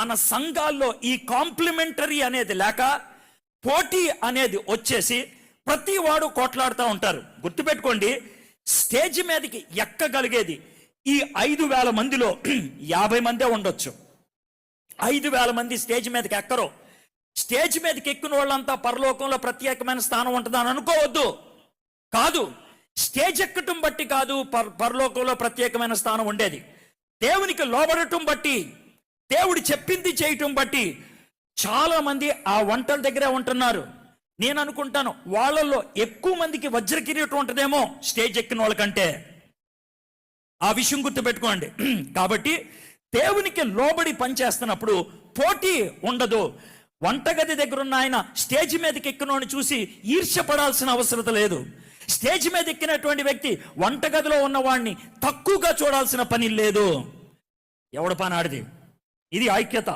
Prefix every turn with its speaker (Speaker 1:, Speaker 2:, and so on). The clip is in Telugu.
Speaker 1: మన సంఘాల్లో ఈ కాంప్లిమెంటరీ అనేది లేక పోటీ అనేది వచ్చేసి ప్రతి వాడు కొట్లాడుతూ ఉంటారు. గుర్తుపెట్టుకోండి, స్టేజ్ మీదకి ఎక్కగలిగేది ఈ 5,000 మందిలో 50 మందే ఉండొచ్చు. 5,000 మంది స్టేజ్ మీదకి ఎక్కరు. స్టేజ్ మీదకి ఎక్కిన వాళ్ళంతా పరలోకంలో ప్రత్యేకమైన స్థానం ఉంటుందని అనుకోవద్దు. కాదు, స్టేజ్ ఎక్కటం బట్టి కాదు పరలోకంలో ప్రత్యేకమైన స్థానం ఉండేది. దేవునికి లోబడటం బట్టి, దేవుడు చెప్పింది చేయటం బట్టి చాలా మంది ఆ వంటల దగ్గరే ఉంటున్నారు. నేను అనుకుంటాను వాళ్ళల్లో ఎక్కువ మందికి వజ్రకిరీటం ఉంటుందేమో స్టేజ్ ఎక్కిన వాళ్ళకంటే. ఆ విషయం గుర్తుపెట్టుకోండి. కాబట్టి దేవునికి లోబడి పనిచేస్తున్నప్పుడు పోటీ ఉండదు. వంటగది దగ్గర ఉన్న ఆయన స్టేజ్ మీదకి ఎక్కినోని చూసి ఈర్ష్యపడాల్సిన అవసరం లేదు. స్టేజ్ మీద ఎక్కినటువంటి వ్యక్తి వంటగదిలో ఉన్నవాడిని తక్కువగా చూడాల్సిన పని లేదు. ఎవడ పని ఆడిది. ఇది ఐక్యత.